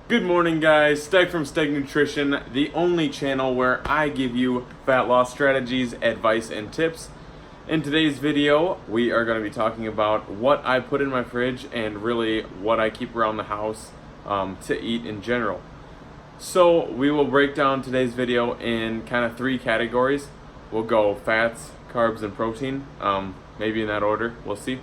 Good morning, guys. Steg from Steg Nutrition, the only channel where I give you fat loss strategies, advice, and tips. In today's video, we are going to be talking about what I put in my fridge and really what I keep around the house to eat in general. So we will break down today's video in kind of three categories. We'll go fats, carbs, and protein, maybe in that order. We'll see.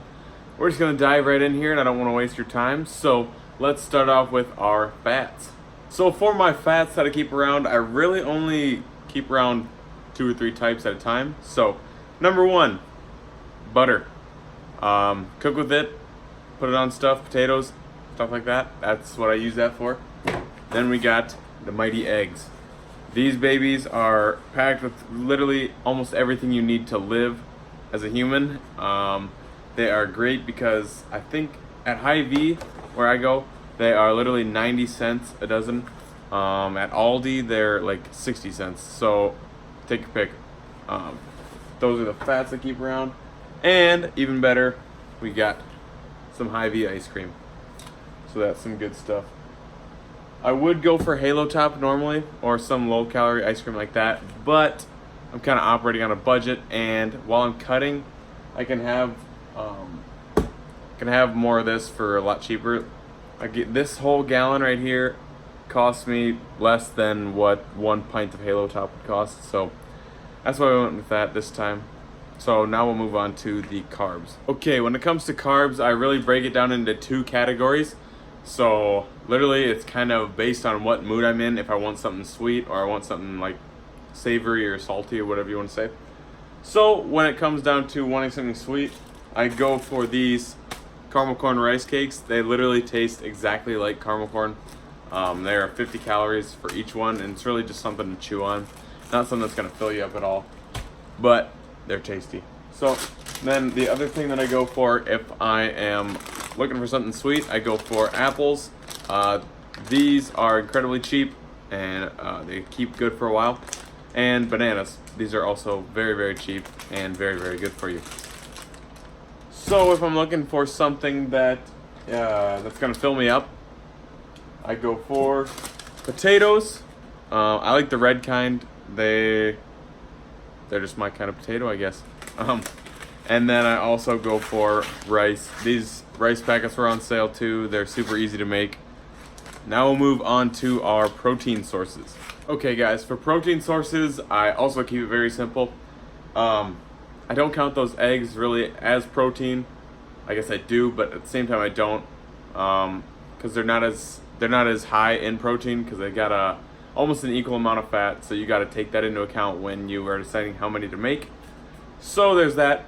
We're just going to dive right in here, and I don't want to waste your time. So let's start off with our fats. So for my fats that I keep around, I really only keep around 2 or 3 types at a time. So number one, butter. Cook with it, put it on stuff, potatoes, stuff like that. That's what I use that for. Then we got the mighty eggs. These babies are packed with literally almost everything you need to live as a human. They are great because I think at Hy-Vee, where I go, they are literally 90 cents a dozen. At Aldi, they're like 60 cents. So take your pick. Those are the fats I keep around. And even better, we got some Hy-Vee ice cream. So that's some good stuff. I would go for Halo Top normally, or some low calorie ice cream like that, but I'm kind of operating on a budget, and while I'm cutting, I can have more of this for a lot cheaper. I get this whole gallon right here costs me less than what 1 pint of Halo Top would cost, so that's why I went with that this time. So now we'll move on to the carbs. Okay, when it comes to carbs, I really break it down into 2 categories. So literally it's kind of based on what mood I'm in, if I want something sweet or I want something like savory or salty or whatever you want to say. So when it comes down to wanting something sweet, I go for these caramel corn rice cakes. They literally taste exactly like caramel corn. They are 50 calories for each one, and it's really just something to chew on. Not something that's going to fill you up at all, but they're tasty. So then the other thing that I go for if I am looking for something sweet, I go for apples. These are incredibly cheap, and they keep good for a while. And bananas. These are also very, very cheap and very, very good for you. So if I'm looking for something that that's gonna fill me up, I go for potatoes. I like the red kind. They're just my kind of potato, I guess. And then I also go for rice. These rice packets were on sale too. They're super easy to make. Now we'll move on to our protein sources. Okay guys, for protein sources, I also keep it very simple. I don't count those eggs really as protein. I guess I do, but at the same time I don't, because they're not as high in protein, because they got almost an equal amount of fat. So you got to take that into account when you are deciding how many to make. So there's that.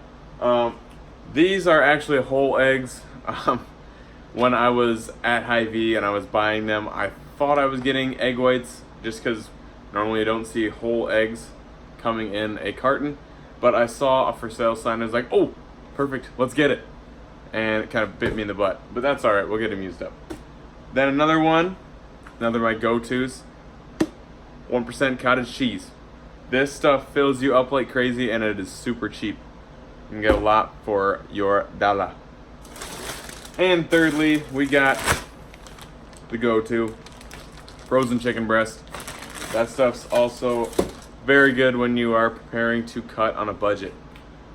These are actually whole eggs. When I was at Hy-Vee and I was buying them, I thought I was getting egg whites, just because normally I don't see whole eggs coming in a carton. But I saw a for sale sign and I was like, oh, perfect, let's get it. And it kind of bit me in the butt, but that's all right, we'll get them used up. Then another of my go-tos, 1% cottage cheese. This stuff fills you up like crazy, and it is super cheap. You can get a lot for your dollar. And thirdly, we got the go-to, frozen chicken breast. That stuff's also very good when you are preparing to cut on a budget.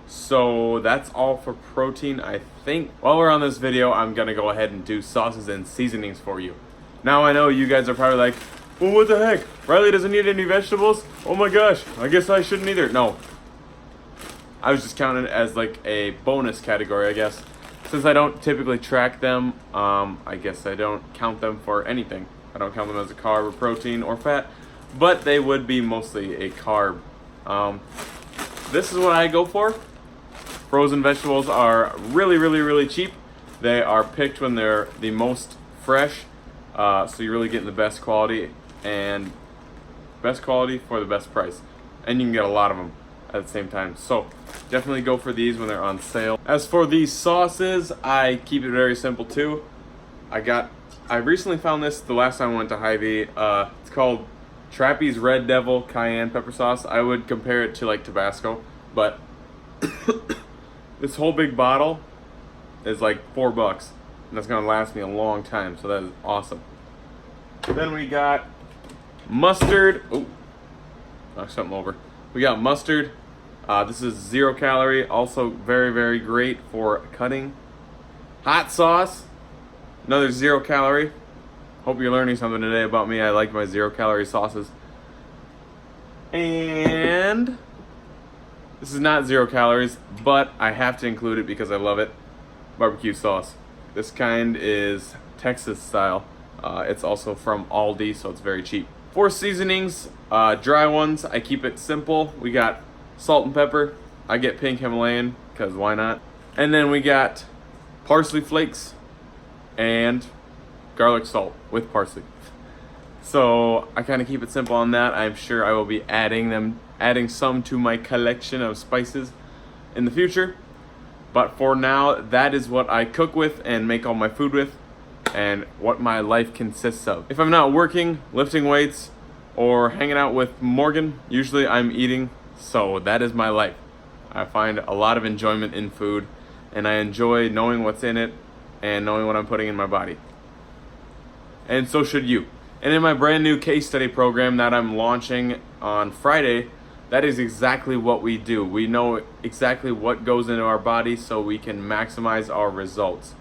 So that's all for protein, I think. While we're on this video, I'm gonna go ahead and do sauces and seasonings for you. Now I know you guys are probably like, well, what the heck? Riley doesn't eat any vegetables? Oh my gosh, I guess I shouldn't either. No. I was just counting it as like a bonus category, I guess. Since I don't typically track them, I guess I don't count them for anything. I don't count them as a carb or protein or fat, but they would be mostly a carb. This is what I go for. Frozen vegetables are really, really, really cheap. They are picked when they're the most fresh, so you're really getting the best quality, and best quality for the best price. And you can get a lot of them at the same time. So definitely go for these when they're on sale. As for these sauces, I keep it very simple too. I recently found this the last time I went to Hy-Vee. It's called Trappy's Red Devil Cayenne Pepper Sauce. I would compare it to like Tabasco, but this whole big bottle is like $4, and that's gonna last me a long time, so that is awesome. Then we got mustard. Oh, knock something over. We got mustard. This is 0 calorie, also very, very great for cutting. Hot sauce, another 0 calorie. Hope you're learning something today about me. I like my 0 calorie sauces. And this is not 0 calories, but I have to include it because I love it. Barbecue sauce. This kind is Texas style. It's also from Aldi, so it's very cheap. For seasonings, dry ones, I keep it simple. We got salt and pepper. I get pink Himalayan, because why not? And then we got parsley flakes and garlic salt with parsley. So I kind of keep it simple on that. I'm sure I will be adding some to my collection of spices in the future. But for now, that is what I cook with and make all my food with, and what my life consists of. If I'm not working, lifting weights, or hanging out with Morgan, usually I'm eating, so that is my life. I find a lot of enjoyment in food, and I enjoy knowing what's in it and knowing what I'm putting in my body. And so should you. And in my brand new case study program that I'm launching on Friday, that is exactly what we do. We know exactly what goes into our body so we can maximize our results.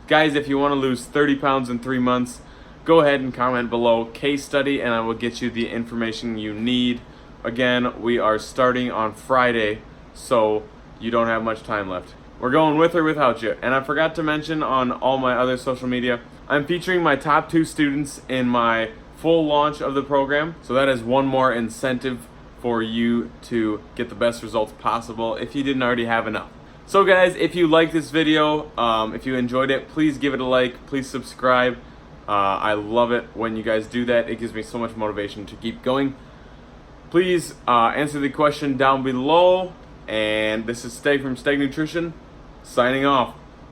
Guys, if you want to lose 30 pounds in 3 months, go ahead and comment below case study and I will get you the information you need. Again, we are starting on Friday, so you don't have much time left. We're going with or without you. And I forgot to mention on all my other social media, I'm featuring my top 2 students in my full launch of the program. So that is one more incentive for you to get the best results possible if you didn't already have enough. So guys, if you like this video, if you enjoyed it, please give it a like, please subscribe. I love it when you guys do that. It gives me so much motivation to keep going. Please answer the question down below. And this is STEG from STEG Nutrition, signing off.